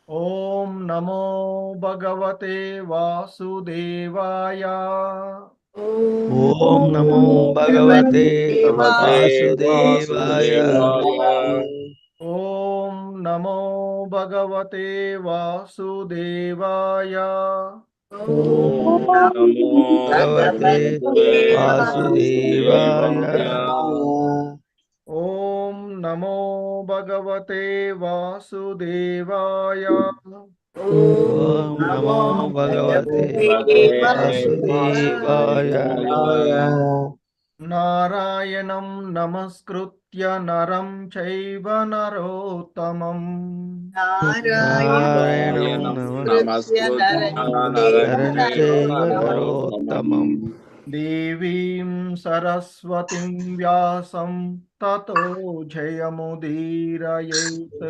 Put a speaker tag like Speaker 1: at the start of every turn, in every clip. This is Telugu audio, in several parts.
Speaker 1: ఓం నమో భగవతే వాసుదేవాయ.
Speaker 2: ఓం నమో భగవతే వాసుదేవాయ.
Speaker 1: ఓం నమో భగవతే వాసుదేవాయ.
Speaker 2: ఓం నమో భగవతే వాసుదేవాయ.
Speaker 1: ఓం నమో భగవతే వాసుదేవాయ.
Speaker 2: ఓం నమో భగవతే వాసుదేవాయ.
Speaker 1: నారాయణం నమస్కృత్య నరం చైవ నరోత్తమం
Speaker 2: నారాయణం నమస్కృత్య నరం చైవ నరోత్తమం
Speaker 1: దేవీం సరస్వతిం వ్యాసం తతో జయముదీరయేత్.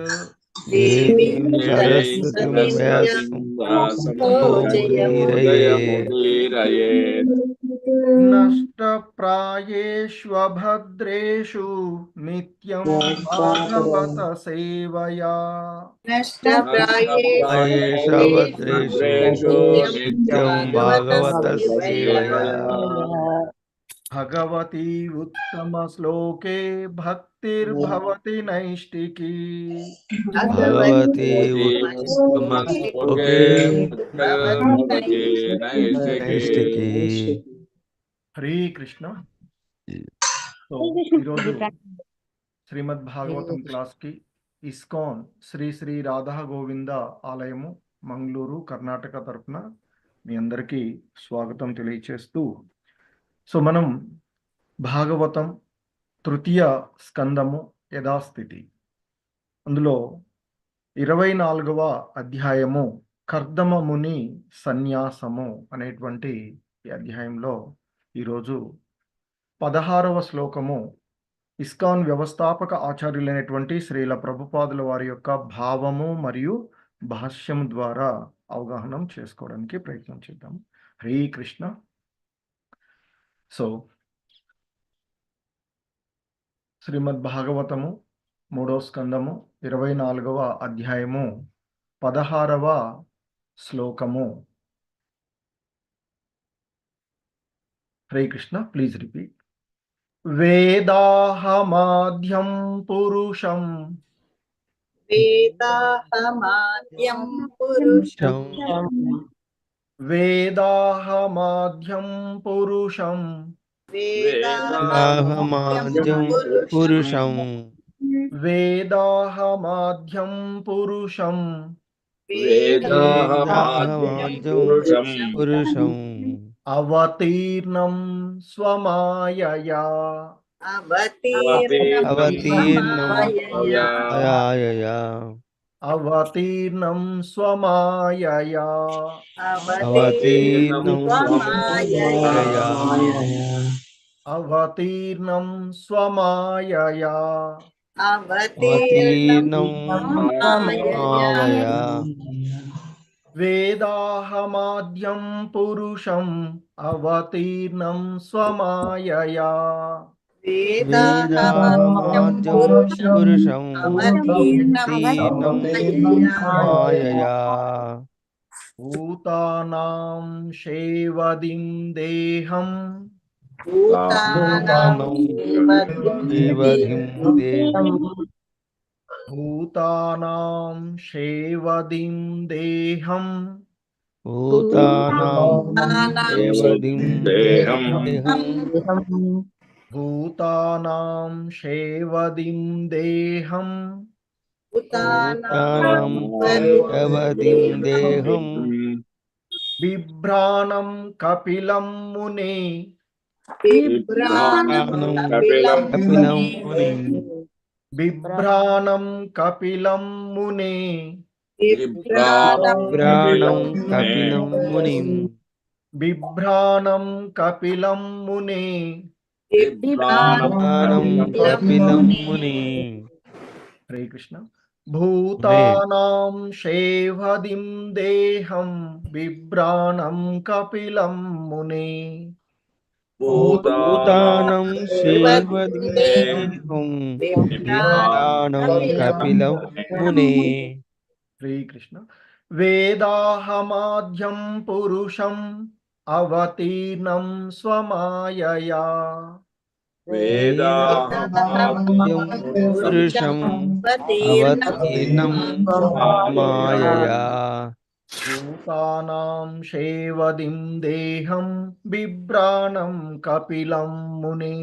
Speaker 2: దేవీం సరస్వతిం వ్యాసం తతో జయముదీరయేత్.
Speaker 1: నష్టప్రాయేష్వభద్రేషు నిత్యం భాగవత సేవయా.
Speaker 2: భద్రేషు నిత్యం భాగవత సేవయా.
Speaker 1: భగవతి ఉత్తమ శ్లోకే భక్తిర్భవతి నైష్టికీ.
Speaker 2: భగవతి ఉత్తమ శ్లోకే నైష్టికీ.
Speaker 1: హరే కృష్ణ. సో ఈరోజు శ్రీమద్ భాగవతం క్లాస్ కి ఇస్కాన్ శ్రీ శ్రీ రాధా గోవింద ఆలయము మంగళూరు కర్ణాటక తరపున మీ అందరికీ స్వాగతం తెలియచేస్తూ, సో మనం భాగవతం తృతీయ స్కందము యథాస్థితి, అందులో 24వ అధ్యాయము కర్దమ ముని సన్యాసము అనేటువంటి ఈ అధ్యాయంలో ఈరోజు 16వ శ్లోకము ఇస్కాన్ వ్యవస్థాపక ఆచార్యులైనటువంటి శ్రీల ప్రభుపాదుల వారి యొక్క భావము మరియు భాష్యం ద్వారా అవగాహన చేసుకోవడానికి ప్రయత్నం చేద్దాం. హరే కృష్ణ. సో శ్రీమద్ భాగవతము 3వ స్కందము 24వ అధ్యాయము 16వ శ్లోకము. హరే కృష్ణ. Please repeat. వేదాహమాద్యం పురుషం
Speaker 3: వేదాహమాద్యం పురుషం
Speaker 1: వేదాహమాద్యం పురుషం
Speaker 2: వేదాహమాద్యం పురుషం
Speaker 1: వేదాహమాద్యం పురుషం
Speaker 2: వేదాహమాద్యం పురుషం
Speaker 1: అవతీర్ణం స్వమాయయా
Speaker 2: అవతీర్ణం మాయయా
Speaker 1: అవతీర్ణం స్వమాయయా
Speaker 2: అవతీర్ణం మాయయా
Speaker 1: అవతీర్ణం స్వమాయయా
Speaker 2: అవతీర్ణం మాయయా
Speaker 1: వేదాహమాద్యం పురుషం అవతీర్ణం స్వమాయయా
Speaker 2: వేదాహమాద్యం పురుషం అవతీర్ణం మాయయా
Speaker 1: భూతానాం శేవదిం దేహం
Speaker 2: భూతానాం శేవదిం దేహం
Speaker 1: భూతానాం శేవదిం దేహం
Speaker 2: భూతానాం శేవదిం దేహం
Speaker 1: భూతానాం శేవదిం దేహం
Speaker 2: భూతానాం శేవదిం దేహం
Speaker 1: బిభ్రాణం కపిలం మునే
Speaker 2: బిభ్రాణం కపిలం ముని
Speaker 1: బిభ్రాణం కపిలం మునే
Speaker 2: బిభ్రాణం కపిలం ముని
Speaker 1: బిభ్రాణం కపిలం మునే
Speaker 2: బిభ్రాణం కపిలం ముని.
Speaker 1: హరే కృష్ణ. భూతానాం శేవదిం దేహం బిభ్రాణం కపిలం మునే
Speaker 2: భూతానం శేవదిం దేహం బిభ్రాణం కపిలం ముని
Speaker 1: శ్రీకృష్ణ వేదాహమాద్యం పురుషం అవతీర్ణం స్వమాయయా
Speaker 2: వేదాహమాద్యం పురుషం అవతీర్ణం మాయయా
Speaker 1: భూతానాం శేవదిం దేహం బిభ్రాణం కపిలం మునే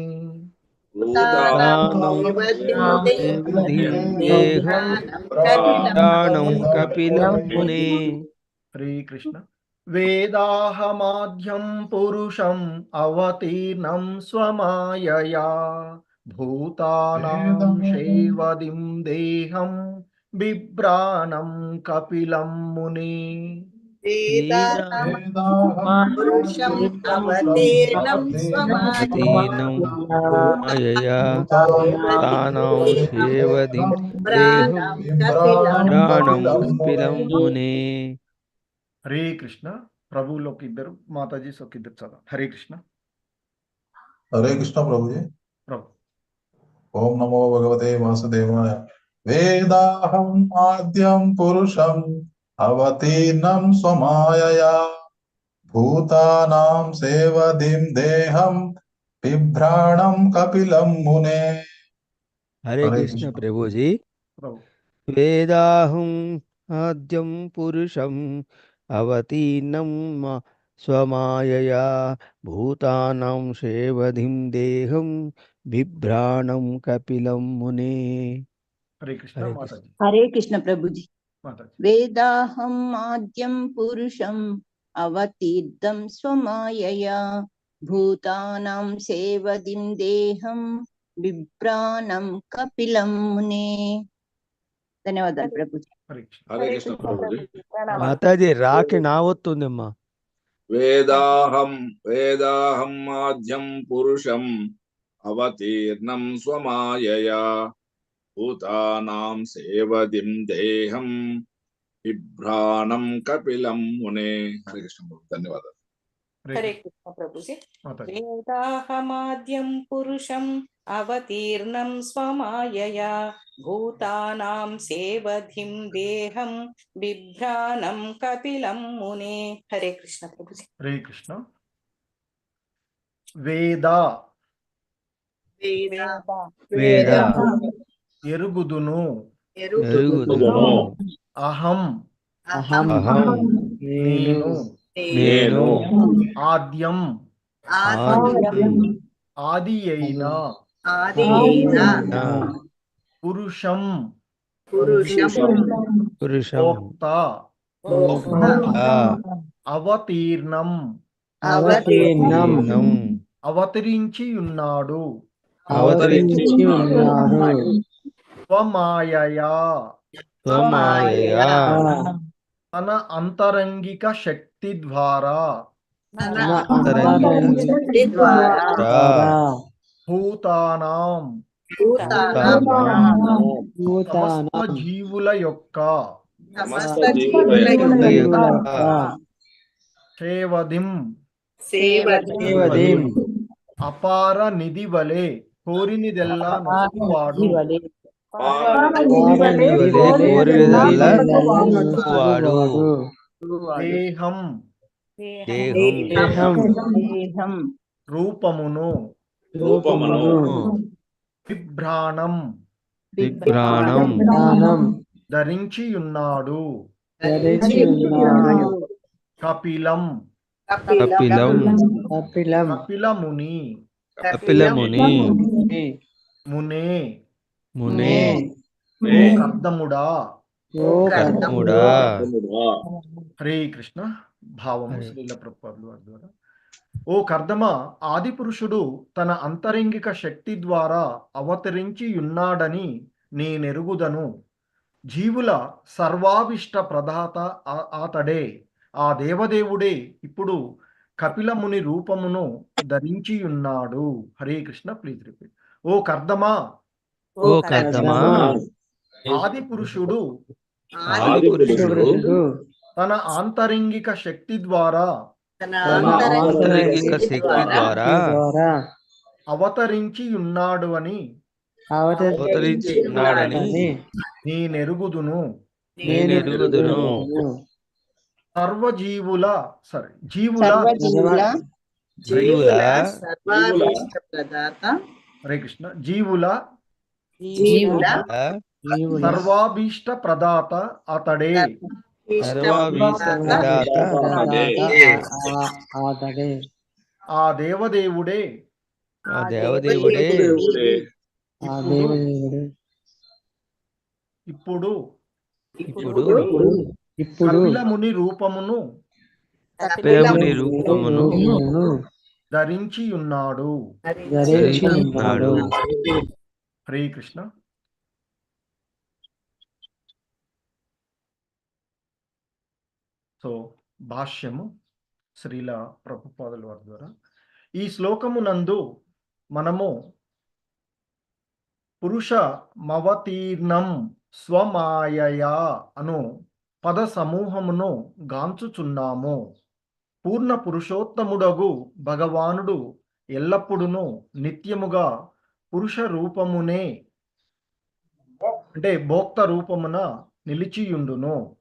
Speaker 2: దేహం ప్రాణం కపిలం మునే.
Speaker 1: శ్రీకృష్ణ వేదాహమాద్యం పురుషం అవతీర్ణం స్వమాయయా భూతానాం శేవదిం దేహం బిభ్రాణం కపిలం మునే
Speaker 3: పురుషం అవతీర్ణం
Speaker 2: అవతీర్ణం మాయయా తానాం సేవదిం దేహం ప్రాణం కపిలం మునే.
Speaker 1: హరే కృష్ణ ప్రభువులు ఒక ఇద్దరు మాతాజీస్ ఒక ఇద్దరు చదవ. హరే కృష్ణ.
Speaker 4: हरे कृष्ण प्रभु जी।
Speaker 1: ప్రభు
Speaker 4: ओम नमो भगवते वासुदेवाय। वेदाहम आद्यम पुरुषम अवतीर्णं स्वमायया भूतानां सेवदिं देहं बिभ्राणं कपिलं मुने।
Speaker 2: హరే కృష్ణ ప్రభుజీ.
Speaker 1: ప్రభు
Speaker 2: వేదాహం ఆద్యం పురుషం అవతీర్ణం స్వమాయయా భూతానాం సేవధిం దేహం బిభ్రాణం కపిలం మునే.
Speaker 1: హరే కృష్ణ.
Speaker 2: హరే
Speaker 1: మాతాజీ
Speaker 5: హరే కృష్ణ ప్రభుజీ.
Speaker 1: మాతాజీ
Speaker 5: వేదాహం ఆద్యం పురుషం అవతీర్ధం స్వమాయయా భూతానాం సేవదిం దేహం బిభ్రాణం కపిలం మునే. ధన్యవాదాలు ప్రభుజీ.
Speaker 1: హరే కృష్ణ.
Speaker 6: హరే కృష్ణ ప్రభుజీ.
Speaker 2: మాతాజీ రాకి నా వస్తుందమ్మా.
Speaker 6: వేదాహం ఆద్యం పురుషం అవతీర్ణం స్వమాయయా భూతానాం సేవదిం దేహం బిభ్రాణం కపిలం మునే. హరే కృష్ణ ప్రభు. ధన్యవాదాలు.
Speaker 1: హరే
Speaker 7: హరే కృష్ణ ప్రభుజీ.
Speaker 1: మాతాజీ
Speaker 7: వేదాహమాద్యం పురుషం అవతీర్ణం స్వమాయయా భూతానాం సేవధిం దేహం బిభ్రాణం కపిలం మునే. హరే కృష్ణ ప్రభుజీ.
Speaker 1: హరే కృష్ణ. వేద
Speaker 2: వేద
Speaker 1: ఎరుగుదును
Speaker 2: ఎరుగుదును
Speaker 1: అహం
Speaker 2: అహం
Speaker 1: నేను
Speaker 2: నేను
Speaker 1: ఆద్యం ఆది అయిన పురుషం
Speaker 2: పురుషం
Speaker 1: భోక్త అవతీర్ణం
Speaker 2: అవతీర్ణం
Speaker 1: అవతరించి ఉన్నాడు
Speaker 2: అవతరించి ఉన్నాడు
Speaker 1: స్వమాయయా
Speaker 2: స్వమాయయా
Speaker 1: తన అంతరంగిక శక్తి ద్వారా భూతానాం సమస్త జీవుల యొక్క సేవదిం అపార నిధి వలె కోరినిదెల్లా నొసగువాడు దేహం
Speaker 5: దేహం
Speaker 1: రూపమును బిభ్రాణం ధరించి ఉన్నాడు కపిలం కపిలముని మునే కర్దముడా. హరే కృష్ణ. భావము శ్రీల ప్రభుపాదుల వారి ద్వారా. ఓ కర్దమ, ఆది పురుషుడు తన అంతరంగిక శక్తి ద్వారా అవతరించి ఉన్నాడని నేనెరుగుదను. జీవుల సర్వాభిష్ట ప్రదాత అతడే. ఆ దేవదేవుడే ఇప్పుడు కపిలముని రూపమును ధరించి ఉన్నాడు. హరే కృష్ణ. Please repeat. ఓ కర్దమా, ఆది పురుషుడు తన ఆంతరంగిక శక్తి ద్వారా అవతరించి ఉన్నాడు అని నేనెరుగుదును.
Speaker 2: నేనెరుగుదును.
Speaker 1: సర్వజీవుల జీవుల
Speaker 5: సర్వజీవుల
Speaker 3: జీవుల సర్వాభీష్ట ప్రదాత
Speaker 1: హరే కృష్ణ జీవుల
Speaker 3: జీవుల
Speaker 1: సర్వాభీష్ట ప్రదాత అతడే
Speaker 3: సర్వాభీష్ట ప్రదాత
Speaker 2: ఆతడే
Speaker 1: ఆ దేవదేవుడే
Speaker 2: ఆ దేవదేవుడే
Speaker 1: ఇప్పుడు
Speaker 2: ఇప్పుడు
Speaker 1: కపిలముని రూపమును
Speaker 2: ప్రేముని రూపమును
Speaker 1: ధరించి ఉన్నాడు.
Speaker 2: ధరించున్నాడు.
Speaker 1: హరే కృష్ణ. సో భాష్యము శ్రీల ప్రభుపాదుల వారి ద్వారా ఈ శ్లోకమునందు మనము పురుష మవతీర్ణం స్వమాయయా అను పద సమూహమును గాంచుచున్నాము. పూర్ణ పురుషోత్తముడగు భగవానుడు ఎల్లప్పుడును నిత్యముగా పురుష రూపమునే అంటే భోక్త రూపమున నిలిచియుండును.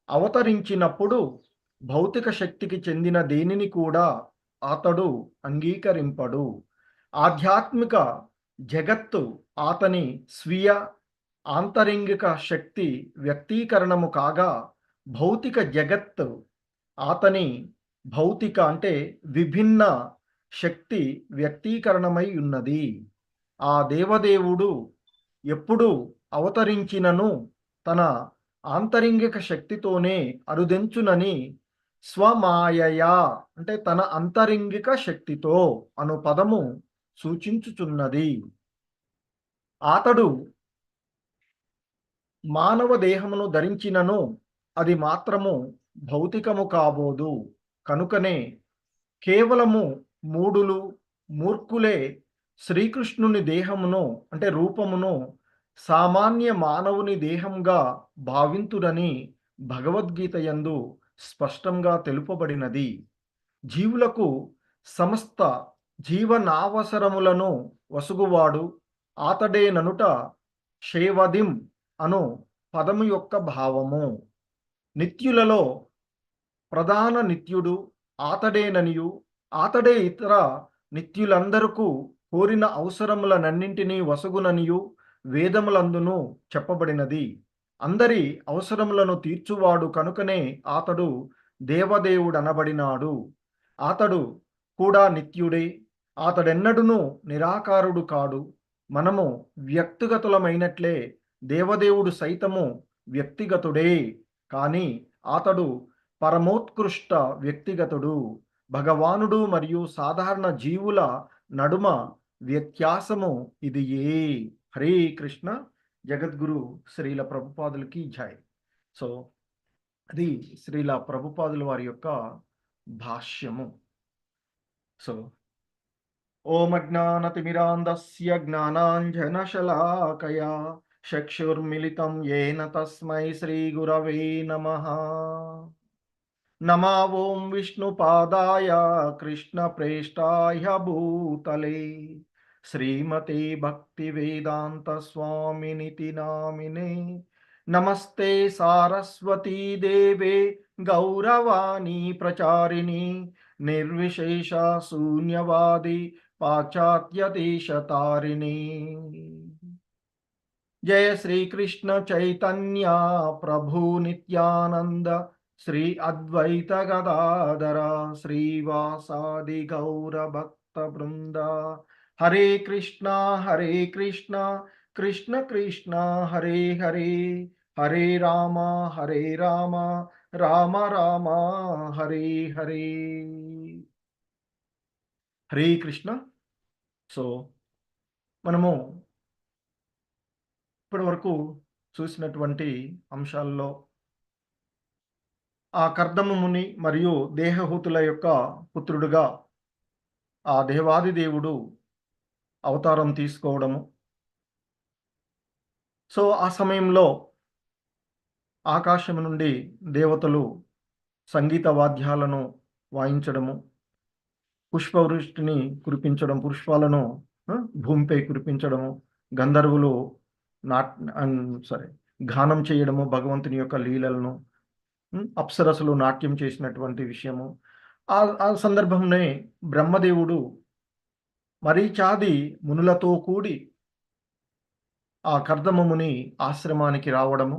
Speaker 1: అవతరించినప్పుడు భౌతిక శక్తికి చెందిన దేనిని కూడా అతడు అంగీకరింపడు. ఆధ్యాత్మిక జగత్తు అతని స్వీయ ఆంతరింగిక శక్తి వ్యక్తీకరణము కాగా, భౌతిక జగత్తు అతని భౌతిక అంటే విభిన్న శక్తి వ్యక్తీకరణమై ఉన్నది. ఆ దేవదేవుడు ఎప్పుడు అవతరించినను తన ఆంతరింగిక శక్తితోనే అరుదెంచునని స్వమాయయా అంటే తన అంతరింగిక శక్తితో అను పదము సూచించుచున్నది. అతడు మానవ దేహమును ధరించినను అది మాత్రము భౌతికము కాబోదు. కనుకనే కేవలము మూఢులు మూర్ఖులే శ్రీకృష్ణుని దేహమును అంటే రూపమును సామాన్య మానవుని దేహంగా భావింతురని భగవద్గీత యందు స్పష్టంగా తెలుపబడినది. జీవులకు సమస్త జీవనావసరములను వసుగువాడు అతడేననుట శైవదిం అను పదము యొక్క భావము. నిత్యులలో ప్రధాన నిత్యుడు అతడేననియు అతడే ఇతర నిత్యులందరకు కోరిన అవసరములనన్నింటినీ వసగుననియు వేదములందును చెప్పబడినది. అందరి అవసరములను తీర్చువాడు కనుకనే అతడు దేవదేవుడనబడినాడు. అతడు కూడా నిత్యుడే. అతడెన్నడును నిరాకారుడు కాడు. మనము వ్యక్తిగతులమైనట్లే దేవదేవుడు సైతము వ్యక్తిగతుడే. కానీ అతడు పరమోత్కృష్ట వ్యక్తిగతుడు. భగవానుడు మరియు సాధారణ జీవుల నడుమ వ్యత్యాసము ఇది. హరే కృష్ణ. జగద్గురు శ్రీల ప్రభుపాదులకి జై. సో అది శ్రీల ప్రభుపాదుల వారి యొక్క భాష్యము. సో ఓం అజ్ఞానతిమిరాంధస్య జ్ఞానాంజనశలాకయా చక్షుర్మిలితం యేన తస్మై శ్రీ గురవే నమః. నమో ఓం విష్ణుపాదాయ కృష్ణప్రేష్టాయ భూతలే శ్రీమతే భక్తివేదాంత స్వామినితి నామినే. నమస్తే సారస్వతీ దేవే గౌరవాణి ప్రచారిణి నిర్విశేష శూన్యవాది పాశ్చాత్య దేశతారిణి. జయ శ్రీకృష్ణ చైతన్య ప్రభు నిత్యానంద శ్రీ అద్వైత గదాధర శ్రీవాసాది గౌర భక్త బృంద. హరే కృష్ణ కృష్ణ కృష్ణ హరే హరే, హరే రామ రామ రామ హరే హరే. హరే కృష్ణ. సో మనము ఇప్పటి వరకు చూసినటువంటి అంశాల్లో ఆ కర్దమ ముని మరియు దేహహూతుల యొక్క పుత్రుడుగా ఆ దేవాది దేవుడు అవతారం తీసుకోవడము. సో ఆ సమయంలో ఆకాశం నుండి దేవతలు సంగీత వాద్యాలను వాయించడము, పుష్పవృష్టిని కురిపించడం, పుష్పాలను భూమిపై కురిపించడము, గంధర్వులు గానం చేయడము భగవంతుని యొక్క లీలలను, అప్సరసలు నాట్యం చేసినటువంటి విషయము. ఆ సందర్భంనే బ్రహ్మదేవుడు మరీచాది మునులతో కూడి ఆ కర్దమముని ఆశ్రమానికి రావడము.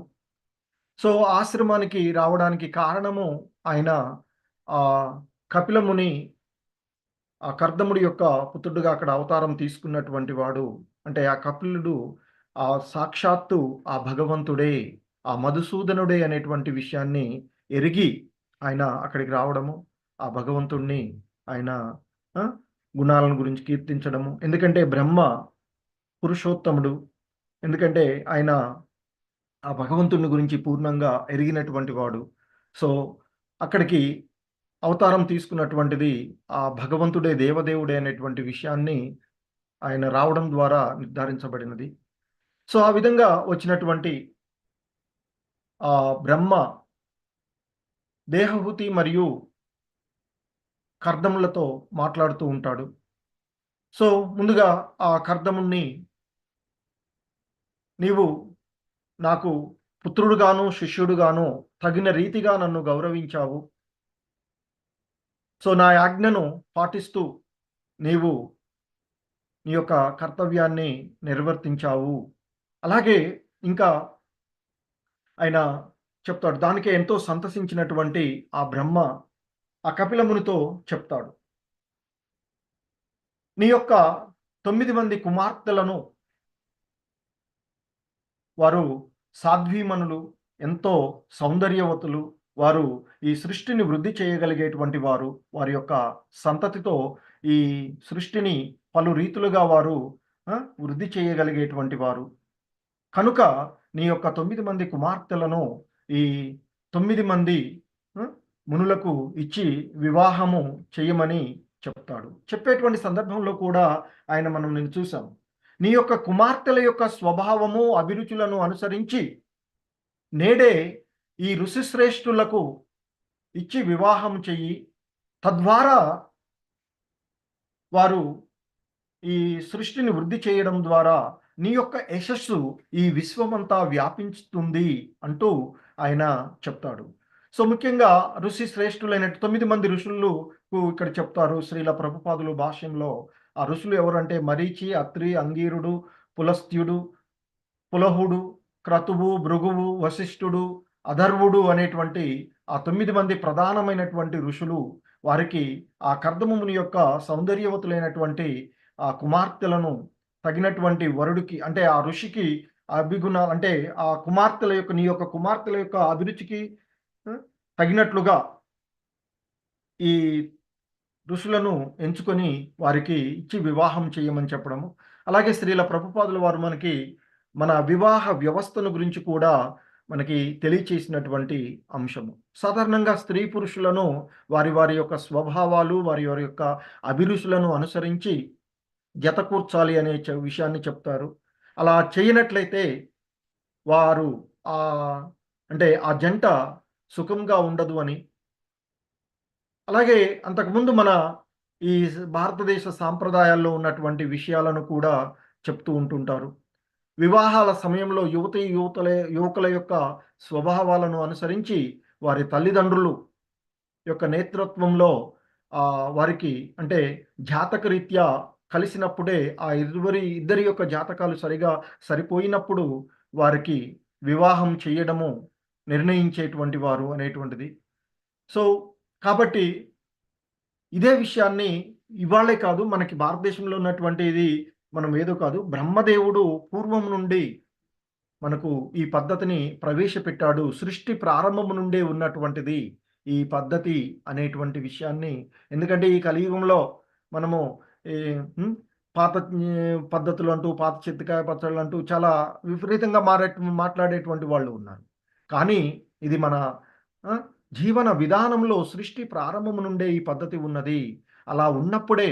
Speaker 1: సో ఆశ్రమానికి రావడానికి కారణము ఆయన ఆ కపిలముని ఆ కర్దముడి యొక్క పుత్రుడుగా అక్కడ అవతారం తీసుకున్నటువంటి వాడు. అంటే ఆ కపిలుడు ఆ సాక్షాత్తు ఆ భగవంతుడే, ఆ మధుసూదనుడే అనేటువంటి విషయాన్ని ఎరిగి ఆయన అక్కడికి రావడము, ఆ భగవంతుణ్ణి ఆయన గుణాలను గురించి కీర్తించడము. ఎందుకంటే బ్రహ్మ పురుషోత్తముడు, ఎందుకంటే ఆయన ఆ భగవంతుని గురించి పూర్ణంగా ఎరిగినటువంటి వాడు. సో అక్కడికి అవతారం తీసుకున్నటువంటిది ఆ భగవంతుడే, దేవదేవుడే అనేటువంటి విషయాన్ని ఆయన రావడం ద్వారా నిర్ధారించబడినది. సో ఆ విధంగా వచ్చినటువంటి ఆ బ్రహ్మ దేహహుతి మరియు కర్దములతో మాట్లాడుతూ ఉంటాడు. సో ముందుగా ఆ కర్దముని, నీవు నాకు పుత్రుడుగాను శిష్యుడుగాను తగిన రీతిగా నన్ను గౌరవించావు. సో నా ఆజ్ఞను పాటిస్తూ నీవు నీ యొక్క కర్తవ్యాన్ని నిర్వర్తించావు. అలాగే ఇంకా ఆయన చెప్తాడు. దానికే ఎంతో సంతసించినటువంటి ఆ బ్రహ్మ ఆ కపిలమునితో చెప్తాడు, నీ యొక్క 9 మంది కుమార్తెలను, వారు సాధ్వీమణులు, ఎంతో సౌందర్యవతులు, వారు ఈ సృష్టిని వృద్ధి చేయగలిగేటువంటి వారు, వారి యొక్క సంతతితో ఈ సృష్టిని పలు రీతులుగా వారు వృద్ధి చేయగలిగేటువంటి వారు. కనుక నీ యొక్క 9 మంది కుమార్తెలను ఈ 9 మంది మునులకు ఇచ్చి వివాహము చేయమని చెప్తాడు. చెప్పేటువంటి సందర్భంలో కూడా మనం నేను చూసాం, నీ యొక్క కుమార్తెల యొక్క స్వభావము అభిరుచులను అనుసరించి నేడే ఈ ఋషిశ్రేష్ఠులకు ఇచ్చి వివాహం చెయ్యి, తద్వారా వారు ఈ సృష్టిని వృద్ధి చేయడం ద్వారా నీ యొక్క యశస్సు ఈ విశ్వమంతా వ్యాపించుతుంది అంటూ ఆయన చెప్తాడు. సో ముఖ్యంగా ఋషి శ్రేష్ఠులైన 9 మంది ఋషులు ఇక్కడ చెప్తారు శ్రీల ప్రభుపాదులు భాష్యంలో. ఆ ఋషులు ఎవరంటే మరీచి, అత్రి, అంగీరుడు, పులస్త్యుడు, పులహుడు, క్రతువు, భృగువు, వశిష్ఠుడు, అధర్వుడు అనేటువంటి ఆ 9 మంది ప్రధానమైనటువంటి ఋషులు. వారికి ఆ కర్దముని యొక్క సౌందర్యవతులైనటువంటి ఆ కుమార్తెలను తగినటువంటి వరుడికి, అంటే ఆ ఋషికి అభిగుణాలు, అంటే ఆ కుమార్తెల యొక్క, నీ యొక్క కుమార్తెల యొక్క అభిరుచికి తగినట్లుగా ఈ ఋషులను ఎంచుకొని వారికి ఇచ్చి వివాహం చేయమని చెప్పడము. అలాగే శ్రీల ప్రభుపాదుల వారు మనకి మన వివాహ వ్యవస్థను గురించి కూడా మనకి తెలియచేసినటువంటి అంశము. సాధారణంగా స్త్రీ పురుషులను వారి వారి యొక్క స్వభావాలు, వారి వారి యొక్క అభిరుచులను అనుసరించి జత కూర్చాలి అనే విషయాన్ని చెప్తారు. అలా చేయనట్లయితే వారు అంటే ఆ జంట సుఖంగా ఉండదు అని. అలాగే అంతకుముందు మన ఈ భారతదేశ సాంప్రదాయాల్లో ఉన్నటువంటి విషయాలను కూడా చెప్తూ ఉంటుంటారు. వివాహాల సమయంలో యువకుల యొక్క స్వభావాలను అనుసరించి వారి తల్లిదండ్రులు యొక్క నేతృత్వంలో వారికి, అంటే జాతకరీత్యా కలిసినప్పుడే ఆ ఇద్దరి యొక్క జాతకాలు సరిపోయినప్పుడు వారికి వివాహం చేయడము నిర్ణయించేటువంటి వారు అనేటువంటిది. సో కాబట్టి ఇదే విషయాన్ని ఇవాళే కాదు, మనకి భారతదేశంలో ఉన్నటువంటి ఇది మనం ఏదో కాదు, బ్రహ్మదేవుడు పూర్వం నుండి మనకు ఈ పద్ధతిని ప్రవేశపెట్టాడు. సృష్టి ప్రారంభం నుండే ఉన్నటువంటిది ఈ పద్ధతి అనేటువంటి విషయాన్ని. ఎందుకంటే ఈ కలియుగంలో మనము పాత పద్ధతులు అంటూ, పాత చిత్తకాయ పచ్చళ్ళు అంటూ చాలా విపరీతంగా మాట్లాడేటువంటి వాళ్ళు ఉన్నారు. కానీ ఇది మన జీవన విధానంలో సృష్టి ప్రారంభం నుండే ఈ పద్ధతి ఉన్నది. అలా ఉన్నప్పుడే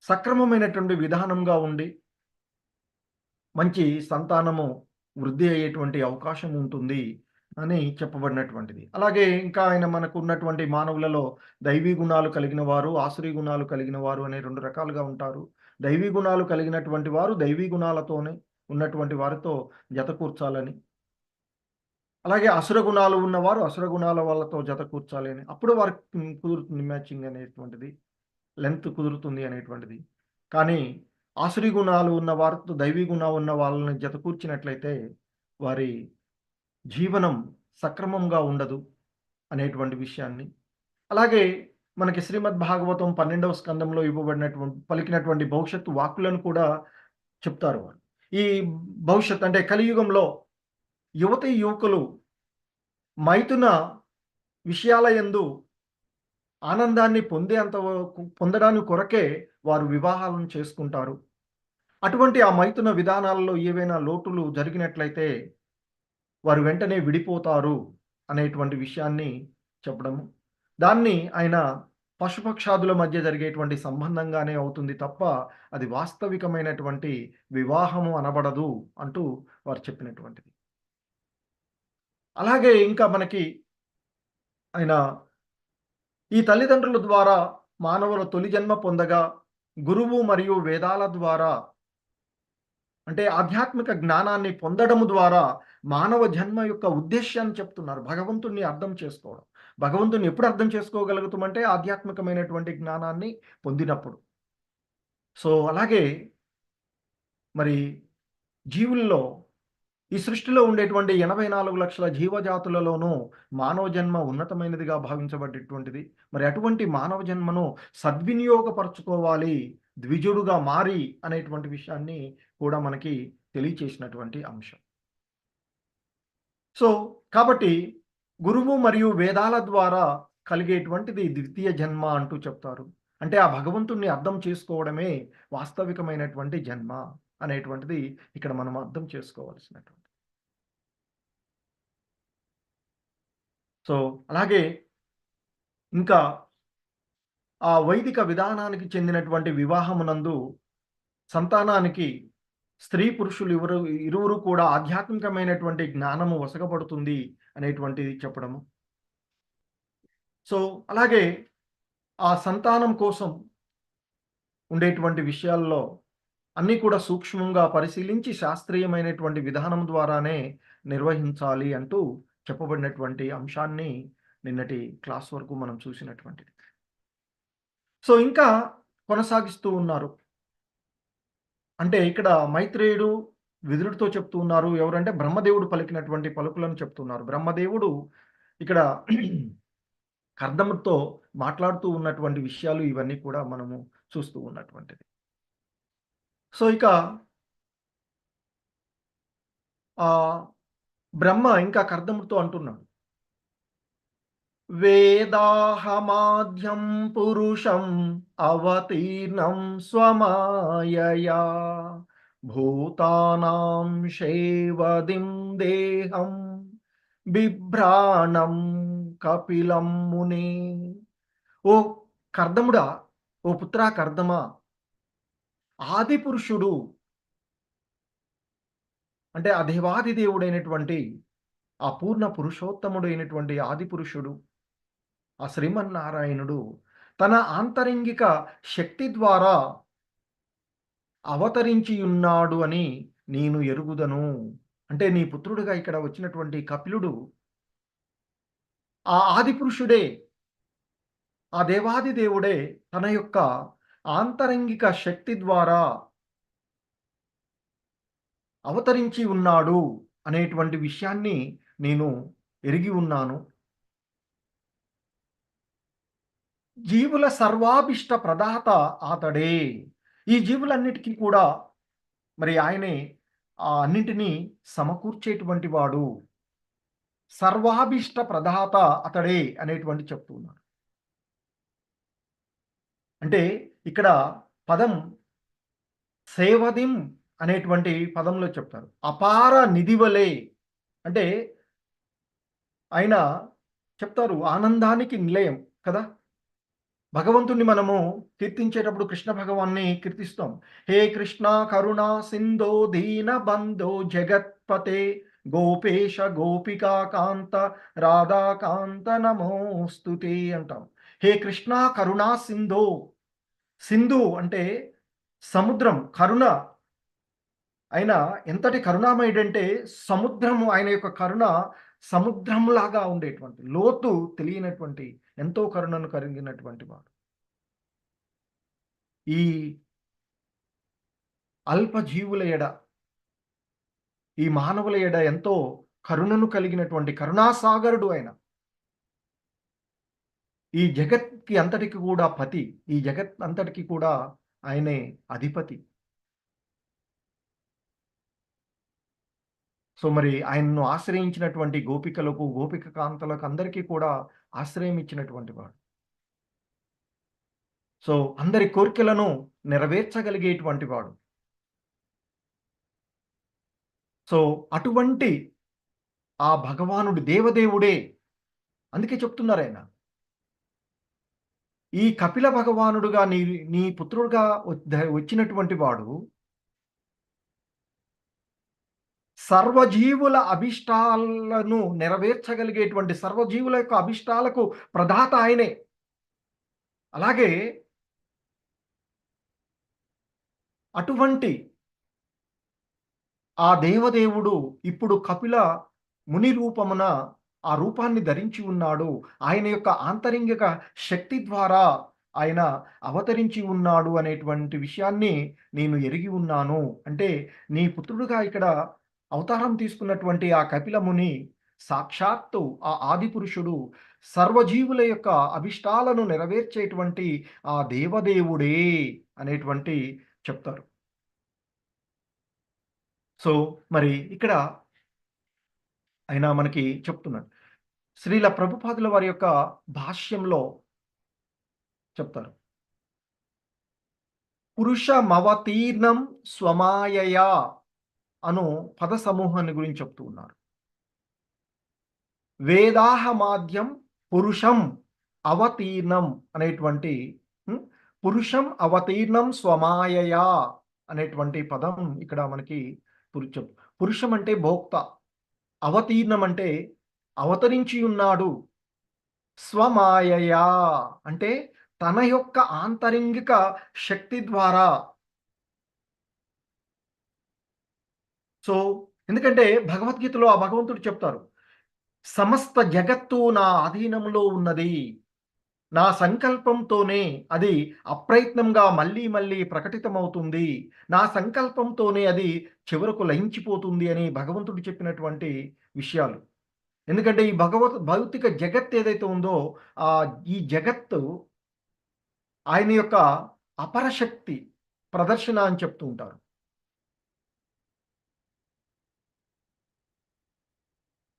Speaker 1: సక్రమమైనటువంటి విధానంగా ఉండి మంచి సంతానము వృద్ధి అయ్యేటువంటి అవకాశం ఉంటుంది అని చెప్పబడినటువంటిది. అలాగే ఇంకా ఆయన మనకు ఉన్నటువంటి మానవులలో దైవీ గుణాలు కలిగిన వారు, ఆసురీ గుణాలు కలిగిన వారు అనే 2 రకాలుగా ఉంటారు. దైవీ గుణాలు కలిగినటువంటి వారు దైవీ గుణాలతోనే, ఉన్నటువంటి వారితో జత కూర్చాలని, అలాగే అసుర గుణాలు ఉన్నవారు అసుర గుణాల వాళ్ళతో జత కూర్చాలి అని, అప్పుడు వారికి కుదురుతుంది మ్యాచింగ్ అనేటువంటిది, లెంత్ కుదురుతుంది అనేటువంటిది. కానీ ఆసురి గుణాలు ఉన్న వారితో దైవీ గుణం ఉన్న వాళ్ళని జత కూర్చినట్లయితే వారి జీవనం సక్రమంగా ఉండదు అనేటువంటి విషయాన్ని, అలాగే మనకి శ్రీమద్ భాగవతం 12వ స్కందంలో పలికినటువంటి భవిష్యత్తు వాక్కులను కూడా చెప్తారు వారు. ఈ భవిష్యత్ అంటే కలియుగంలో యువతి యువకులు మైథున విషయాల యందు ఆనందాన్ని పొందడానికి కొరకే వారు వివాహాలను చేసుకుంటారు. అటువంటి ఆ మైథున విధానాలలో ఏవైనా లోటులు జరిగినట్లయితే వారు వెంటనే విడిపోతారు అనేటువంటి విషయాన్ని చెప్పడము. దాన్ని ఆయన పశుపక్షాదుల మధ్య జరిగేటువంటి సంబంధంగానే అవుతుంది తప్ప అది వాస్తవికమైనటువంటి వివాహము అనబడదు అంటూ వారు చెప్పినటువంటిది. అలాగే ఇంకా మనకి ఆయన ఈ తల్లిదండ్రుల ద్వారా మానవుల తొలి జన్మ పొందగా గురువు మరియు వేదాల ద్వారా అంటే ఆధ్యాత్మిక జ్ఞానాన్ని పొందడము ద్వారా మానవ జన్మ యొక్క ఉద్దేశాన్ని చెప్తున్నారు. భగవంతుణ్ణి అర్థం చేసుకోవడం. భగవంతుని ఎప్పుడు అర్థం చేసుకోగలుగుతామంటే ఆధ్యాత్మికమైనటువంటి జ్ఞానాన్ని పొందినప్పుడు. సో అలాగే మరి జీవుల్లో ఈ సృష్టిలో ఉండేటువంటి 84 లక్షల జీవజాతులలోనూ మానవ జన్మ ఉన్నతమైనదిగా భావించబడేటువంటిది. మరి అటువంటి మానవ జన్మను సద్వినియోగపరచుకోవాలి, ద్విజుడుగా మారి అనేటువంటి విషయాన్ని కూడా మనకి తెలియచేసినటువంటి అంశం. సో కాబట్టి గురువు మరియు వేదాల ద్వారా కలిగేటువంటిది ద్వితీయ జన్మ అంటూ చెప్తారు. అంటే ఆ భగవంతుణ్ణి అర్థం చేసుకోవడమే వాస్తవికమైనటువంటి జన్మ అనేటువంటిది ఇక్కడ మనం అర్థం చేసుకోవాల్సినటువంటి. సో అలాగే ఇంకా ఆ వైదిక విధానానికి చెందినటువంటి వివాహమునందు సంతానానికి స్త్రీ పురుషులు ఇరువురు కూడా ఆధ్యాత్మికమైనటువంటి జ్ఞానము వసగబడుతుంది అనేటువంటిది చెప్పడము. సో అలాగే ఆ సంతానం కోసం ఉండేటువంటి విషయాల్లో అన్నీ కూడా సూక్ష్మంగా పరిశీలించి శాస్త్రీయమైనటువంటి విధానం ద్వారానే నిర్వహించాలి అంటూ చెప్పబడినటువంటి అంశాన్ని నిన్నటి క్లాస్ వరకు మనం చూసినటువంటిది. సో ఇంకా కొనసాగిస్తూ ఉన్నారు. అంటే ఇక్కడ మైత్రేయుడు విదురుడితో చెప్తూ ఉన్నారు. ఎవరంటే బ్రహ్మదేవుడు పలికినటువంటి పలుకులను చెప్తున్నారు. బ్రహ్మదేవుడు ఇక్కడ కర్దముతో మాట్లాడుతూ ఉన్నటువంటి విషయాలు ఇవన్నీ కూడా మనము చూస్తూ ఉన్నటువంటిది. సో ఇక బ్రహ్మ ఇంకా కర్దముతో అంటున్నాడు, వేదాహమాద్యం పురుషం అవతీర్ణం స్వమాయయా భూతానాం శైవదిం దేహం బిభ్రాణం కపిలం మునే. ఓ కర్దముడా, ఓ పుత్రా కర్దమా, ఆది పురుషుడు అంటే ఆ దేవాది దేవుడైనటువంటి ఆ పూర్ణ పురుషోత్తముడైనటువంటి ఆది పురుషుడు ఆ శ్రీమన్నారాయణుడు తన ఆంతరంగిక శక్తి ద్వారా అవతరించి ఉన్నాడు అని నేను ఎరుగుదను. అంటే నీ పుత్రుడిగా ఇక్కడ వచ్చినటువంటి కపిలుడు ఆ ఆది పురుషుడే, ఆ దేవాది దేవుడే తన యొక్క ఆంతరంగిక శక్తి ద్వారా అవతరించి ఉన్నాడు అనేటువంటి విషయాన్ని నేను ఎరిగి ఉన్నాను. జీవుల సర్వాభిష్ట ప్రదాత అతడే. ఈ జీవులన్నిటికీ కూడా మరి ఆయనే అన్నింటినీ సమకూర్చేటువంటి వాడు. సర్వాభిష్ట ప్రదాత అతడే అనేటువంటి చెప్తున్నారు. అంటే ఇక్కడ పదం సేవదిం అనేటువంటి పదంలో చెప్తారు. అపార నిధివలే అంటే ఆయన చెప్తారు ఆనందానికి నిలయం కదా. భగవంతుణ్ణి మనము కీర్తించేటప్పుడు కృష్ణ భగవాన్ని కీర్తిస్తాం. హే కృష్ణ కరుణా సింధో దీన బంధో జగత్పతే గోపేశ గోపికా కాంత రాధాకాంత నమోస్తుతే అంటాం. హే కృష్ణ కరుణా సింధో. సింధు అంటే సముద్రం, కరుణ ఆయన ఎంతటి కరుణామయుడంటే సముద్రము, ఆయన యొక్క కరుణ సముద్రంలాగా ఉండేటువంటి, లోతు తెలియనటువంటి, ఎంతో కరుణను కలిగినటువంటి వాడు. ఈ అల్ప జీవుల ఎడ, ఈ మానవుల ఎడ ఎంతో కరుణను కలిగినటువంటి కరుణాసాగరుడు ఆయన. ఈ జగత్కి అంతటికి కూడా పతి, ఈ జగత్ అంతటికి కూడా ఆయనే అధిపతి. సో మరి ఆయన్ను ఆశ్రయించినటువంటి గోపికలకు, గోపిక కాంతలకు అందరికీ కూడా ఆశ్రయం ఇచ్చినటువంటి వాడు. సో అందరి కోరికలను నెరవేర్చగలిగేటువంటి వాడు. సో అటువంటి ఆ భగవానుడు దేవదేవుడే. అందుకే చెప్తున్నారు ఆయన, ఈ కపిల భగవానుడుగా నీ పుత్రుడుగా వచ్చినటువంటి వాడు సర్వజీవుల అభిష్టాలను నెరవేర్చగలిగేటువంటి, సర్వజీవుల యొక్క అభిష్టాలకు ప్రదాత ఆయనే. అలాగే అటువంటి ఆ దేవదేవుడు ఇప్పుడు కపిల ముని రూపమున ఆ రూపాన్ని ధరించి ఉన్నాడు. ఆయన యొక్క ఆంతరింగిక శక్తి ద్వారా ఆయన అవతరించి ఉన్నాడు అనేటువంటి విషయాన్ని నేను ఎరిగి ఉన్నాను. అంటే నీ పుత్రుడుగా ఇక్కడ అవతారం తీసుకున్నటువంటి ఆ కపిల ముని సాక్షాత్తు ఆ ఆది పురుషుడు, సర్వజీవుల యొక్క అభిష్టాలను నెరవేర్చేటువంటి ఆ దేవదేవుడే అనేటువంటి చెప్తారు. సో మరి ఇక్కడ ఆయన మనకి చెప్తున్నాడు. శ్రీల ప్రభుపాదుల వారి యొక్క భాష్యంలో చెప్తారు, పురుషమవతీర్ణం స్వమాయయా అను పద సమూహాన్ని గురించి చెప్తూ ఉన్నారు. వేదాహమాద్యం పురుషం అవతీర్ణం అనేటువంటి పురుషం అవతీర్ణం స్వమాయయా అనేటువంటి పదం ఇక్కడ మనకి పురుషం అంటే భోక్త, అవతీర్ణం అంటే అవతరించి ఉన్నాడు, స్వమాయయా అంటే తన యొక్క ఆంతరింగిక శక్తి ద్వారా. సో ఎందుకంటే భగవద్గీతలో ఆ భగవంతుడు చెప్తారు, సమస్త జగత్తు నా అధీనంలో ఉన్నది, నా సంకల్పంతోనే అది అప్రయత్నంగా మళ్ళీ మళ్ళీ ప్రకటితమవుతుంది, నా సంకల్పంతోనే అది చివరకు లయించిపోతుంది అని భగవంతుడు చెప్పినటువంటి విషయాలు. ఎందుకంటే ఈ భౌతిక జగత్ ఏదైతే ఉందో ఈ జగత్తు ఆయన యొక్క అపరశక్తి ప్రదర్శన అని చెప్తూ ఉంటారు.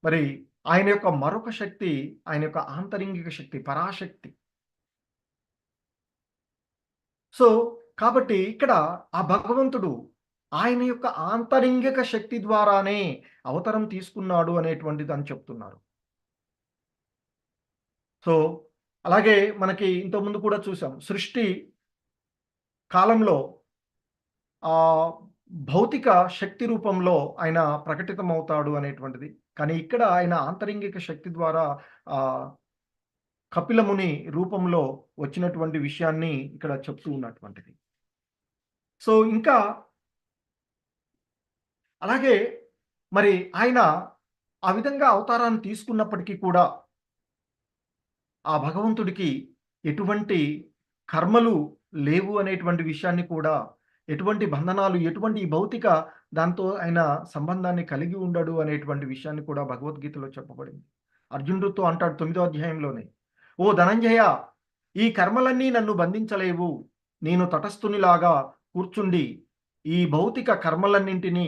Speaker 1: మరి ఆయన యొక్క మరొక శక్తి ఆయన యొక్క ఆంతరింగిక శక్తి, పరాశక్తి. సో కాబట్టి ఇక్కడ ఆ భగవంతుడు ఆయన యొక్క ఆంతరింగిక శక్తి ద్వారానే అవతారం తీసుకున్నాడు అనేటువంటిది అని చెప్తున్నారు. సో అలాగే మనకి ఇంతకుముందు కూడా చూసాం, సృష్టి కాలంలో ఆ భౌతిక శక్తి రూపంలో ఆయన ప్రకటితమవుతాడు అనేటువంటిది. కానీ ఇక్కడ ఆయన ఆంతరింగిక శక్తి ద్వారా కపిలముని రూపంలో వచ్చినటువంటి విషయాన్ని ఇక్కడ చెప్తూ ఉన్నటువంటిది. సో ఇంకా అలాగే మరి ఆయన ఆ విధంగా అవతారాన్ని తీసుకున్నప్పటికీ కూడా ఆ భగవంతుడికి ఎటువంటి కర్మలు లేవు అనేటువంటి విషయాన్ని కూడా, ఎటువంటి బంధనాలు, ఎటువంటి భౌతిక దాంతో ఆయన సంబంధాన్ని కలిగి ఉండడు అనేటువంటి విషయాన్ని కూడా భగవద్గీతలో చెప్పబడింది. అర్జునుడితో అంటాడు 9వ అధ్యాయంలోనే, ఓ ధనంజయ, ఈ కర్మలన్నీ నన్ను బంధించలేవు, నేను తటస్థునిలాగా కూర్చుండి ఈ భౌతిక కర్మలన్నింటినీ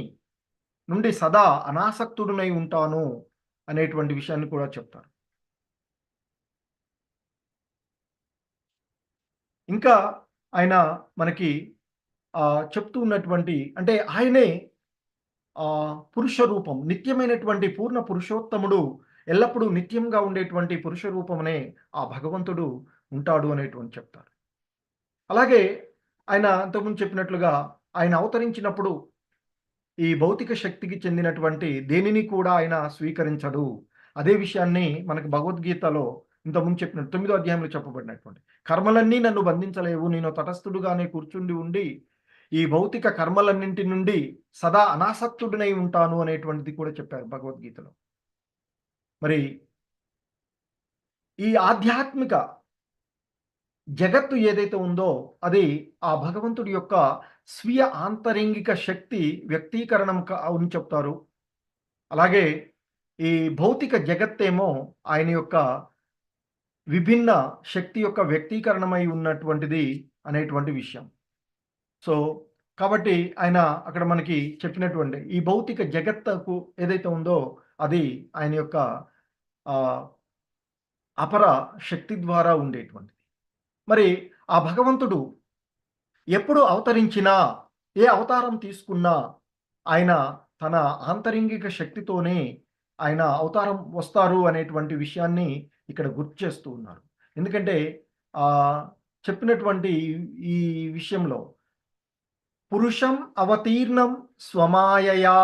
Speaker 1: నుండి సదా అనాసక్తుడునై ఉంటాను అనేటువంటి విషయాన్ని కూడా చెప్తారు. ఇంకా ఆయన మనకి చెప్తూ ఉన్నటువంటి, అంటే ఆయనే పురుష రూపం, నిత్యమైనటువంటి పూర్ణ పురుషోత్తముడు, ఎల్లప్పుడూ నిత్యంగా ఉండేటువంటి పురుష రూపమనే ఆ భగవంతుడు ఉంటాడు అనేటువంటి చెప్తారు. అలాగే ఆయన అంతకుముందు చెప్పినట్లుగా ఆయన అవతరించినప్పుడు ఈ భౌతిక శక్తికి చెందినటువంటి దేనిని కూడా ఆయన స్వీకరించడు. అదే విషయాన్ని మనకు భగవద్గీతలో ఇంతకుముందు చెప్పినట్టు 9వ అధ్యాయంలో చెప్పబడినటువంటి, కర్మలన్నీ నన్ను బంధించలేవు, నేను తటస్థుడుగానే కూర్చుండి ఉండి ఈ భౌతిక కర్మలన్నింటి నుండి సదా అనాసక్తుడినై ఉంటాను అనేటువంటిది కూడా చెప్పారు భగవద్గీతలో. మరి ఈ ఆధ్యాత్మిక జగత్తు ఏదైతే ఉందో అది ఆ భగవంతుడి యొక్క స్వీయ ఆంతరింగిక శక్తి వ్యక్తీకరణం అని చెప్తారు. అలాగే ఈ భౌతిక జగత్తేమో ఆయన యొక్క విభిన్న శక్తి యొక్క వ్యక్తీకరణమై ఉన్నటువంటిది అనేటువంటి విషయం. సో కాబట్టి ఆయన అక్కడ మనకి చెప్పినటువంటి ఈ భౌతిక జగత్తుకు ఏదైతే ఉందో అది ఆయన యొక్క అపర శక్తి ద్వారా ఉండేటువంటిది. మరి ఆ భగవంతుడు ఎప్పుడు అవతరించినా, ఏ అవతారం తీసుకున్నా ఆయన తన ఆంతరింగిక శక్తితోనే ఆయన అవతారం వస్తారు అనేటువంటి విషయాన్ని ఇక్కడ గుర్తు చేస్తూ ఉన్నారు. ఎందుకంటే చెప్పినటువంటి ఈ విషయంలో పురుషం అవతీర్ణం స్వమాయయా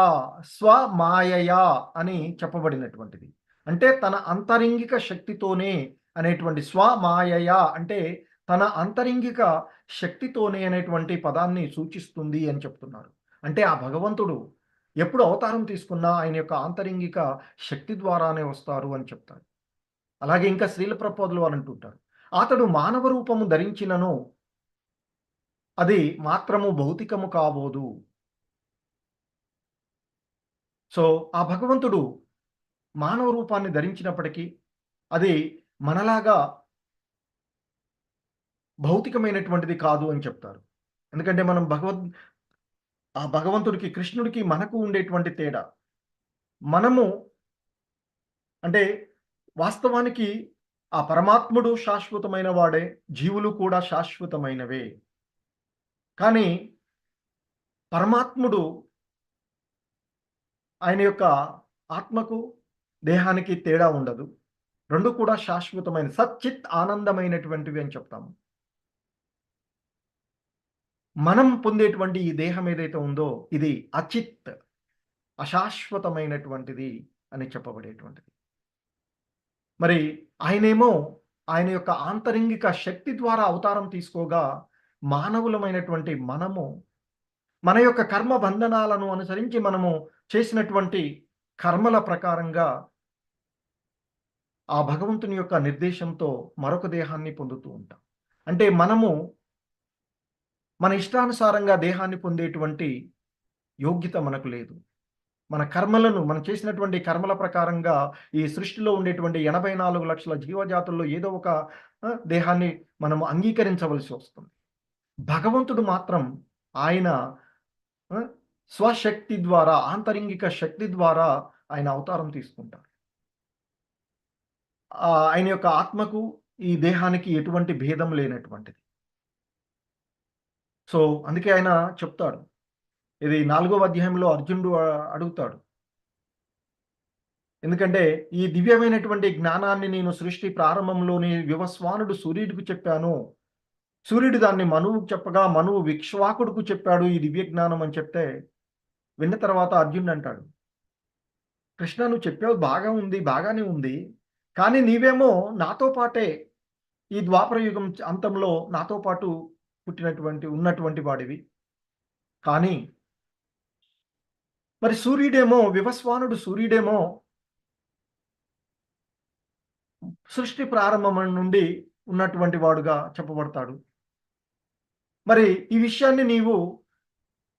Speaker 1: అని చెప్పబడినటువంటిది. అంటే తన అంతరింగిక శక్తితోనే అనేటువంటి స్వమాయయా అంటే తన అంతరింగిక శక్తితోనే అనేటువంటి పదాన్ని సూచిస్తుంది అని చెప్తున్నారు. అంటే ఆ భగవంతుడు ఎప్పుడు అవతారం తీసుకున్నా ఆయన యొక్క ఆంతరింగిక శక్తి ద్వారానే వస్తారు అని చెప్తారు. అలాగే ఇంకా శ్రీల ప్రభుపాదులు వారు అంటుంటారు, అతడు మానవ రూపము ధరించినను అది మాత్రము భౌతికము కాబోదు. సో ఆ భగవంతుడు మానవ రూపాన్ని ధరించినప్పటికీ అది మనలాగా భౌతికమైనటువంటిది కాదు అని చెప్తారు. ఎందుకంటే మనం ఆ భగవంతుడికి, కృష్ణుడికి మనకు ఉండేటువంటి తేడా, మనము అంటే వాస్తవానికి ఆ పరమాత్ముడు శాశ్వతమైన వాడే, జీవులు కూడా శాశ్వతమైనవే. కానీ పరమాత్ముడు ఆయన యొక్క ఆత్మకు దేహానికి తేడా ఉండదు, రెండు కూడా శాశ్వతమైన సచ్చిత్ ఆనందమైనటువంటివి అని చెప్తాము. మనం పొందేటువంటి ఈ దేహం ఏదైతే ఉందో ఇది అచిత్, అశాశ్వతమైనటువంటిది అని చెప్పబడేటువంటిది. మరి ఆయనేమో ఆయన యొక్క ఆంతరింగిక శక్తి ద్వారా అవతారం తీసుకోగా మానవులమైనటువంటి మనము మన యొక్క కర్మ బంధనాలను అనుసరించి మనము చేసినటువంటి కర్మల ప్రకారంగా ఆ భగవంతుని యొక్క నిర్దేశంతో మరొక దేహాన్ని పొందుతూ ఉంటాం. అంటే మనము మన ఇష్టానుసారంగా దేహాన్ని పొందేటువంటి యోగ్యత మనకు లేదు. మన కర్మలను, మనం చేసినటువంటి కర్మల ప్రకారంగా ఈ సృష్టిలో ఉండేటువంటి 84 లక్షల జీవజాతుల్లో ఏదో ఒక దేహాన్ని మనము అంగీకరించవలసి వస్తుంది. భగవంతుడు మాత్రం ఆయన స్వశక్తి ద్వారా, ఆంతరింగిక శక్తి ద్వారా ఆయన అవతారం తీసుకుంటారు. ఆయన యొక్క ఆత్మకు ఈ దేహానికి ఎటువంటి భేదం లేనటువంటిది. సో అందుకే ఆయన చెప్తాడు, ఇది 4వ అధ్యాయంలో అర్జునుడు అడుగుతాడు, ఎందుకంటే ఈ దివ్యమైనటువంటి జ్ఞానాన్ని నేను సృష్టి ప్రారంభంలోని వివస్వానుడు సూర్యుడికి చెప్పాను, సూర్యుడు దాన్ని మనువుకు చెప్పగా మనువు విక్ష్వాకుడుకు చెప్పాడు ఈ దివ్య జ్ఞానం అని చెప్తే, విన్న తర్వాత అర్జునుడు అంటాడు, కృష్ణ నువ్వు చెప్పావు బాగా ఉంది, బాగానే ఉంది, కానీ నీవేమో నాతో పాటే ఈ ద్వాపర యుగం అంతంలో నాతో పాటు ఉన్నటువంటి వాడివి. కానీ మరి సూర్యుడేమో, వివస్వానుడు సూర్యుడేమో సృష్టి ప్రారంభం నుండి ఉన్నటువంటి వాడుగా చెప్పబడతాడు. మరి ఈ విషయాన్ని నీవు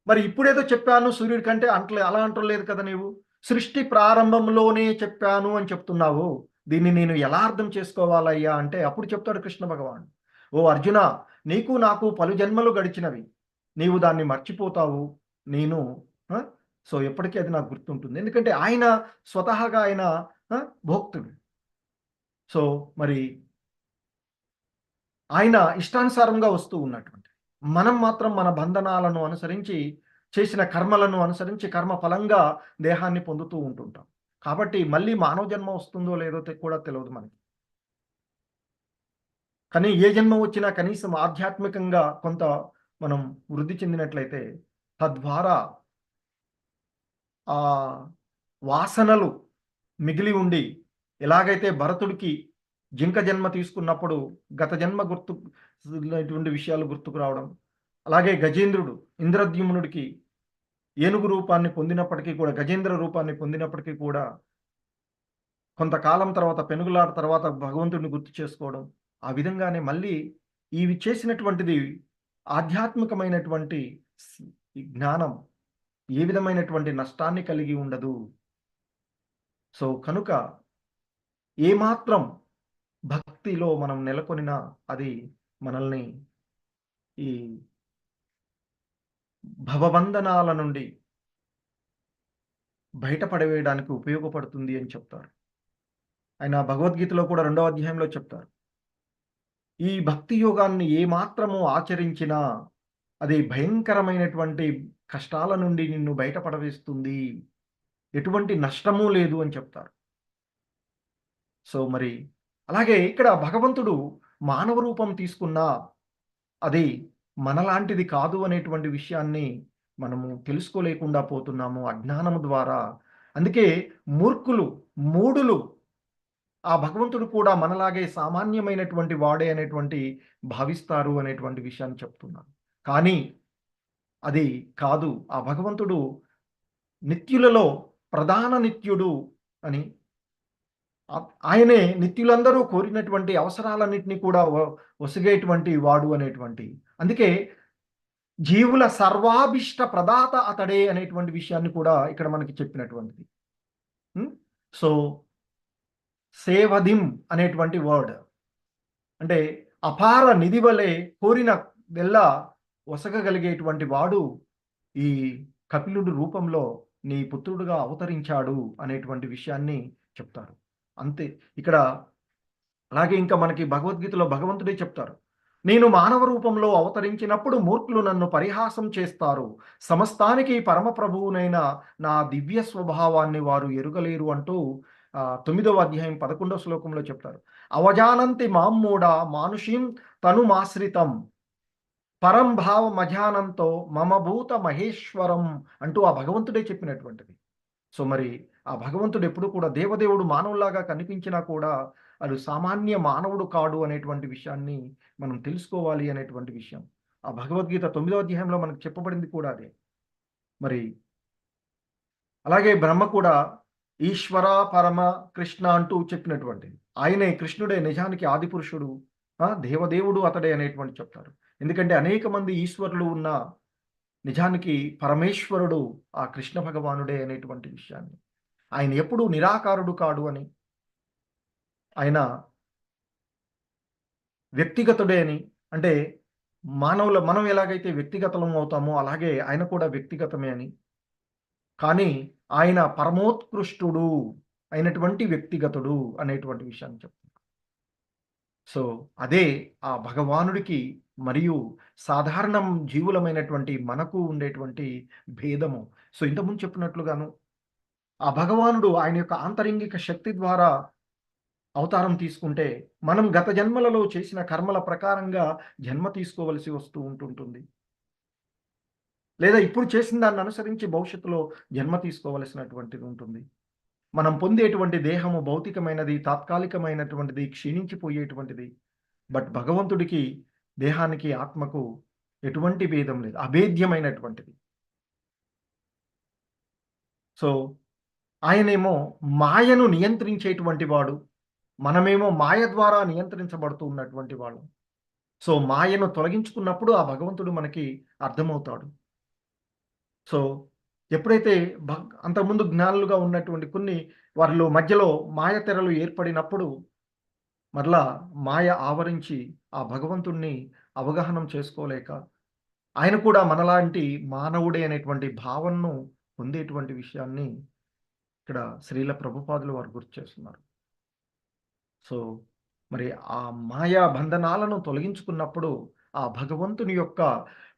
Speaker 1: మరి ఇప్పుడేదో చెప్పాను సూర్యుడి కంటే అలా అంటలేదు కదా, నీవు సృష్టి ప్రారంభంలోనే చెప్పాను అని చెప్తున్నావు, దీన్ని నేను ఎలా అర్థం చేసుకోవాలయ్యా అంటే అప్పుడు చెప్తాడు కృష్ణ భగవాన్, ఓ అర్జున, నీకు నాకు పలు జన్మలు గడిచినవి, నీవు దాన్ని మర్చిపోతావు, నేను సో ఎప్పటికీ అది నాకు గుర్తుంటుంది. ఎందుకంటే ఆయన స్వతహాగా ఆయన భోక్తుడు. సో మరి ఆయన ఇష్టానుసారంగా వస్తూ ఉన్నటువంటి, మనం మాత్రం మన బంధనాలను అనుసరించి, చేసిన కర్మలను అనుసరించి కర్మ ఫలంగా దేహాన్ని పొందుతూ ఉంటుంటాం. కాబట్టి మళ్ళీ మానవ జన్మ వస్తుందో లేదో కూడా తెలియదు మనకి. కానీ ఏ జన్మ వచ్చినా కనీసం ఆధ్యాత్మికంగా కొంత మనం వృద్ధి చెందినట్లయితే తద్వారా ఆ వాసనలు మిగిలి ఉండి, ఎలాగైతే భరతుడికి జింక జన్మ తీసుకున్నప్పుడు గత జన్మ గుర్తున్నటువంటి విషయాలు గుర్తుకు రావడం, అలాగే గజేంద్రుడు ఇంద్రద్యుమ్నుడికి ఏనుగు రూపాన్ని పొందినప్పటికీ కూడా, గజేంద్ర రూపాన్ని పొందినప్పటికీ కూడా కొంతకాలం తర్వాత, పెనుగులాట తర్వాత భగవంతుడిని గుర్తు చేసుకోవడం. ఆ విధంగానే మళ్ళీ ఇవి చేసినటువంటిది ఆధ్యాత్మికమైనటువంటి ఈ జ్ఞానం ఏ విధమైనటువంటి నష్టాన్ని కలిగి ఉండదు. సో కనుక ఏమాత్రం భక్తిలో మనం నెలకొనినా అది మనల్ని ఈ భవబంధనాల నుండి బయటపడవేయడానికి ఉపయోగపడుతుంది అని చెప్తారు. ఆయన భగవద్గీతలో కూడా 2వ అధ్యాయంలో చెప్తారు. ఈ భక్తి యోగాన్ని ఏమాత్రము ఆచరించినా అది భయంకరమైనటువంటి కష్టాల నుండి నిన్ను బయటపడవేస్తుంది, ఎటువంటి నష్టము లేదు అని చెప్తారు. సో మరి అలాగే ఇక్కడ భగవంతుడు మానవ రూపం తీసుకున్నా అది మనలాంటిది కాదు అనేటువంటి విషయాన్ని మనము తెలుసుకోలేకుండా పోతున్నాము అజ్ఞానము ద్వారా. అందుకే మూఢులు ఆ భగవంతుడు కూడా మనలాగే సామాన్యమైనటువంటి వాడే అనేటువంటి భావిస్తారు అనేటువంటి విషయాన్ని చెప్తున్నారు. కానీ అది కాదు. ఆ భగవంతుడు నిత్యులలో ప్రధాన నిత్యుడు అని, ఆయనే నిత్యులందరూ కోరినటువంటి అవసరాలన్నింటినీ కూడా ఒసిగేటువంటి వాడు అనేటువంటి, అందుకే జీవుల సర్వాభిష్ట ప్రదాత అతడే అనేటువంటి విషయాన్ని కూడా ఇక్కడ మనకి చెప్పినటువంటిది. సో సేవధిం అనేటువంటి వర్డ్ అంటే అపార నిధి వలె కోరిన వెళ్ళ ఒసగగలిగేటువంటి వాడు ఈ కపిలుడు రూపంలో నీ పుత్రుడుగా అవతరించాడు అనేటువంటి విషయాన్ని చెప్తారు. అంతే ఇక్కడ. అలాగే ఇంకా మనకి భగవద్గీతలో భగవంతుడే చెప్తారు, నేను మానవ రూపంలో అవతరించినప్పుడు మూర్ఖులు నన్ను పరిహాసం చేస్తారు, సమస్తానికి పరమ ప్రభువునైన నా దివ్య స్వభావాన్ని వారు ఎరుగలేరు అంటూ 9వ అధ్యాయం 11వ శ్లోకంలో చెప్తారు. అవజానంతి మామ్మూఢ మానుషీం తనుమాశ్రితం పరం భావ మజానంతో మమభూత మహేశ్వరం అంటూ ఆ భగవంతుడే చెప్పినటువంటిది. సో మరి ఆ భగవంతుడు ఎప్పుడు కూడా దేవదేవుడు మానవులాగా కనిపించినా కూడా అది సామాన్య మానవుడు కాడు అనేటువంటి విషయాన్ని మనం తెలుసుకోవాలి అనేటువంటి విషయం ఆ భగవద్గీత 9వ అధ్యాయంలో మనకు చెప్పబడింది కూడా అదే. మరి అలాగే బ్రహ్మ కూడా ఈశ్వర పరమ కృష్ణ అంటూ చెప్పినటువంటిది. ఆయనే కృష్ణుడే నిజానికి ఆది పురుషుడు, దేవదేవుడు అతడే అనేటువంటి చెప్తారు. ఎందుకంటే అనేక మంది ఈశ్వరులు ఉన్న నిజానికి పరమేశ్వరుడు ఆ కృష్ణ భగవానుడే అనేటువంటి విషయాన్ని, ఆయన ఎప్పుడూ నిరాకారుడు కాడు అని, ఆయన వ్యక్తిగతుడే అని, అంటే మనం ఎలాగైతే వ్యక్తిగతం అవుతామో అలాగే ఆయన కూడా వ్యక్తిగతమే అని, కానీ ఆయన పరమోత్కృష్టుడు అయినటువంటి వ్యక్తిగతుడు అనేటువంటి విషయాన్ని చెప్తున్నారు. సో అదే ఆ భగవానుడికి మరియు సాధారణం జీవులమైనటువంటి మనకు ఉండేటువంటి భేదము. సో ఇంతకుముందు చెప్పినట్లుగాను ఆ భగవానుడు ఆయన యొక్క ఆంతరింగిక శక్తి ద్వారా అవతారం తీసుకుంటే మనం గత జన్మలలో చేసిన కర్మల ప్రకారంగా జన్మ తీసుకోవలసి వస్తూ ఉంటుంటుంది, లేదా ఇప్పుడు చేసిన దాన్ని అనుసరించి భవిష్యత్తులో జన్మ తీసుకోవలసినటువంటిది ఉంటుంది. మనం పొందేటువంటి దేహము భౌతికమైనది, తాత్కాలికమైనటువంటిది, క్షీణించిపోయేటువంటిది. బట్ భగవంతుడికి దేహానికి ఆత్మకు ఎటువంటి భేదం లేదు, అభేద్యమైనటువంటిది. సో ఆయనేమో మాయను నియంత్రించేటువంటి వాడు, మనమేమో మాయ ద్వారా నియంత్రించబడుతూ ఉన్నటువంటి వాళ్ళం. సో మాయను తొలగించుకున్నప్పుడు ఆ భగవంతుడు మనకి అర్థమవుతాడు. సో ఎప్పుడైతే అంతకుముందు జ్ఞానులుగా ఉన్నటువంటి కొన్ని వారిలో మధ్యలో మాయ తెరలు ఏర్పడినప్పుడు మరలా మాయ ఆవరించి ఆ భగవంతుణ్ణి అవగాహనం చేసుకోలేక ఆయన కూడా మనలాంటి మానవుడే అనేటువంటి భావనను పొందేటువంటి విషయాన్ని ఇక్కడ శ్రీల ప్రభుపాదులు వారు గుర్తు చేస్తున్నారు. సో మరి ఆ మాయా బంధనాలను తొలగించుకున్నప్పుడు ఆ భగవంతుని యొక్క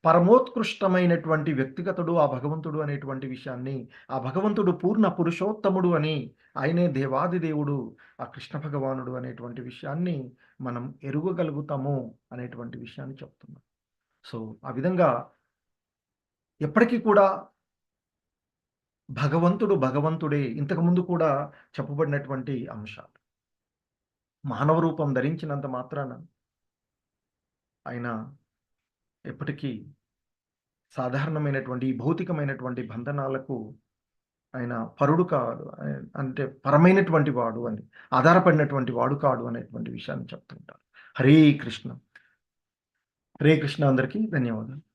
Speaker 1: పరమోత్కృష్టమైనటువంటి వ్యక్తిగతుడు ఆ భగవంతుడు అనేటువంటి విషయాన్ని, ఆ భగవంతుడు పూర్ణ పురుషోత్తముడు అని, ఆయనే దేవాది దేవుడు ఆ కృష్ణ భగవానుడు అనేటువంటి విషయాన్ని మనం ఎరుగగలుగుతాము అనేటువంటి విషయాన్ని చెప్తున్నాం. సో ఆ విధంగా ఎప్పటికీ కూడా భగవంతుడే ఇంతకుముందు కూడా చెప్పబడినటువంటి అంశాలు. మానవ రూపం ధరించినంత మాత్రాన ఆయన ఎప్పటికీ సాధారణమైనటువంటి ఈ భౌతికమైనటువంటి బంధనాలకు ఆయన పరుడు కాడు, అంటే పరమైనటువంటి వాడు అని, ఆధారపడినటువంటి వాడు కాడు అనేటువంటి విషయాన్ని చెప్తుంటారు. హరే కృష్ణ. హరే కృష్ణ. అందరికీ ధన్యవాదాలు.